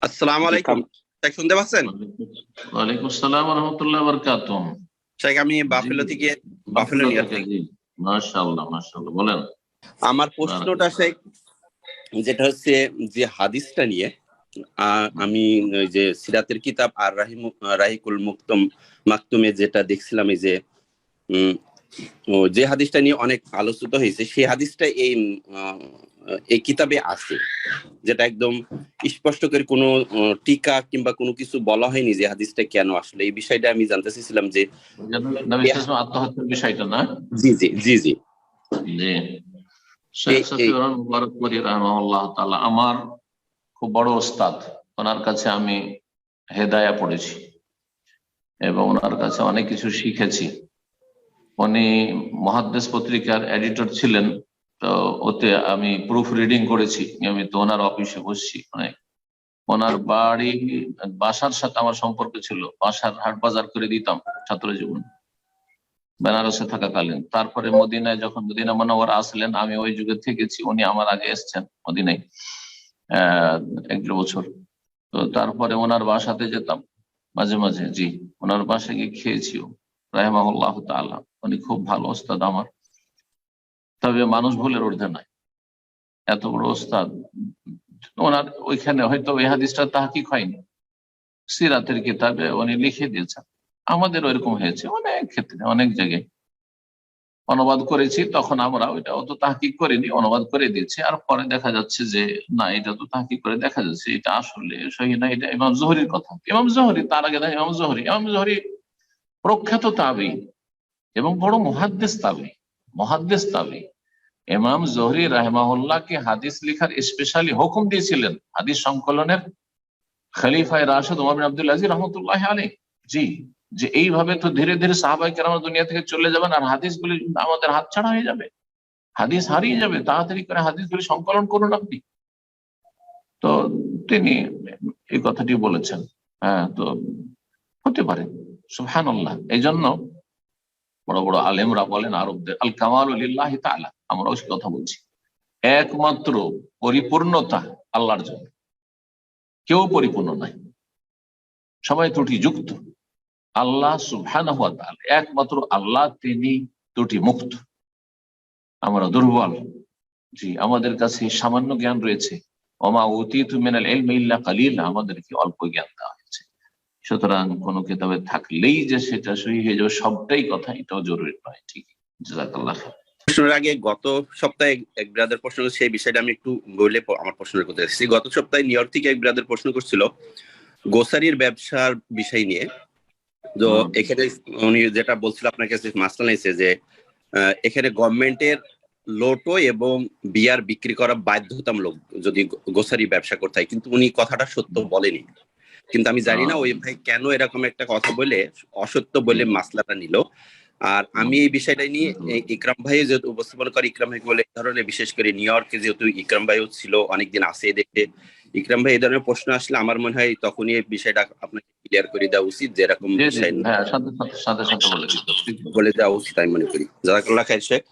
আসসালামু জি আলাইকুম। শেখ শুনতে পাচ্ছেন? ওয়ালাইকুম আসসালাম ওয়া রাহমাতুল্লাহি ওয়া বারাকাতুহু। শেখ আমি জি, বাফেলো থেকে বাফেলো বাফেলো নিয়ে থেকে, জি। মাশাআল্লাহ, মাশাআল্লাহ, বলেন। আমার প্রশ্নটা শেখ যেটা হচ্ছে যে হাদিসটা নিয়ে আমি ওই যে সিরাতের কিতাব আর রাহিকুল মাকতুমে যেটা দেখছিলাম এই যে উম, যে হাদিসটা নিয়ে অনেক আলোচিত হয়েছে সেই হাদিসটা এই কিতাবে আছে, যেটা একদম স্পষ্ট করে কোনো টিকা কিংবা কোনো কিছু বলা হয়নি যে হাদিসটা কেন আসলে। এই বিষয়টা আমি জানতে চাইছিলাম যে নবী সাল্লাল্লাহু আলাইহি ওয়াসাল্লাম আত্মহত্যার বিষয়টা না? জি জি জি জি জি। শেখ এই সফিউর রহমান মুবারকপুরী রাহিমাহুল্লাহ তাআলা আমার খুব বড় ওস্তাদ। ওনার কাছে আমি হেদায়া পড়েছি এবং ওনার কাছে অনেক কিছু শিখেছি। উনি মুহাদ্দিস পত্রিকার এডিটর ছিলেন, তো ওতে আমি প্রুফ রিডিং করেছি নিয়মিত। ওনার অফিসে বসছি অনেক। ওনার বাসার সাথে আমার সম্পর্ক ছিল, বাসার হাট বাজার করে দিতাম ছাত্র জীবন বেনারসে থাকাকালীন। তারপরে মদিনায় যখন মদিনা মুনাওয়ারা আসলেন, আমি ওই যুগে থেকেছি, উনি আমার আগে এসছেন মদিনায় 1-1.5 বছর। তো তারপরে ওনার বাসাতে যেতাম মাঝে মাঝে। জি, ওনার বাসায় গিয়ে খেয়েছিও রাহিমাহুল্লাহ তাআলা। উনি খুব ভালো ওস্তাদ আমার, তবে মানুষ ভুলের ঊর্ধ্বে নয়, এত বড় ওস্তাদ। ওনার ওইখানে হয়তো এই হাদিসটা তাহকিক হয়নি, সিরাতের কিতাবে উনি লিখে দিয়েছেন। আমাদের ওইরকম হয়েছে অনেক ক্ষেত্রে, অনেক জায়গায় অনুবাদ করেছি, তখন আমরা ওইটা অত তাহকিক করিনি, অনুবাদ করে দিয়েছি। আর পরে দেখা যাচ্ছে যে না, এটা তো তাহকিক করে দেখা যাচ্ছে এটা আসলে সহি না, এটা ইমাম জোহরির কথা। ইমাম জোহরি, তার আগে ইমাম জোহরি প্রখ্যাত তাবেঈ এবং বড় মুহাদ্দিস তাবেঈ। ইমাম জোহরি রাহিমাহুল্লাহকে হাদিস লেখার স্পেশালি হুকুম দিয়েছিলেন হাদিস সংকলনের খলিফায়ে রাশিদ ওমর বিন আব্দুল আজিজ রহমতুল্লাহ আলাইহি। জি, যে এইভাবে তো ধীরে ধীরে সাহাবায়ে কেরাম দুনিয়া থেকে চলে যাবেন আর হাদিসগুলি আমাদের হাতছাড়া হয়ে যাবে, হাদিস হারিয়ে যাবে। তাড়াতাড়ি করে হাদিসগুলি সংকলন করুন আপনি। তো তিনি এই কথাটি বলেছেন। হ্যাঁ, তো হতে পারে, সুবহানাল্লাহ। এই জন্য বড় বড় আলেমরা বলেন আরবদের, আল কামালু লিল্লাহি তাআলা, আমরাও সে কথা বলছি, একমাত্র পরিপূর্ণতা আল্লাহর জন্য, কেউ পরিপূর্ণ নাই, সবাই ত্রুটিযুক্ত। আল্লাহ সুবহানাহু ওয়া তাআলা একমাত্র আল্লাহ, তিনি ত্রুটি মুক্ত, আমরা দুর্বল। জি, আমাদের কাছে সামান্য জ্ঞান রয়েছে। ওমা উতীতু মিনাল ইলমি ইল্লা কালিলা, আমাদেরকে অল্প জ্ঞান দেওয়া হয়েছে। সুতরাং কোন কিতাবে থাকলেই যে সেটা সহি হয়ে যাবে সবটাই কথা, এটাও জরুরি নয়। ঠিক, জাযাকাল্লাহ খাইর। প্রশ্নের আগে গত সপ্তাহে এক ব্রাদার প্রশ্ন করছে, সেই বিষয়টা আমি একটু বলে আমার প্রশ্নের করতে চাচ্ছি। গত সপ্তাহে নিউ ইয়র্ক থেকে এক ব্রাদার প্রশ্ন করছিল গোসারির ব্যবসার বিষয় নিয়ে। তো এখানে উনি যেটা বলছিল আপনার কাছে মাসলা নিয়েছে যে এখানে গভর্নমেন্টের লোটো এবং বিয়ার বিক্রি করা বাধ্যতামূলক যদি গোসারি ব্যবসা করতে হয়, কিন্তু উনি কথাটা সত্য বলেনি। কিন্তু আমি জানি না ওই ভাই কেন এরকম একটা কথা বলে অসত্য বলে মাসলাটা নিল। আর আমি এই বিষয়টা নিয়ে ইকরাম ভাই যেহেতু উপস্থাপন করে, ইকরাম ভাই বলে এই ধরনের, বিশেষ করে নিউ ইয়র্কে যেহেতু ইকরাম ভাইও ছিল অনেকদিন আছে দেখে, ইকরাম ভাই এই ধরনের প্রশ্ন আসলে আমার মনে হয় তখনই এই বিষয়টা আপনাকে ক্লিয়ার করে দেওয়া উচিত, যে এরকম বিষয় সাথে বলে বলে দেওয়া উচিত আমি মনে করি। জাযাকাল্লাহ খাইর শেখ।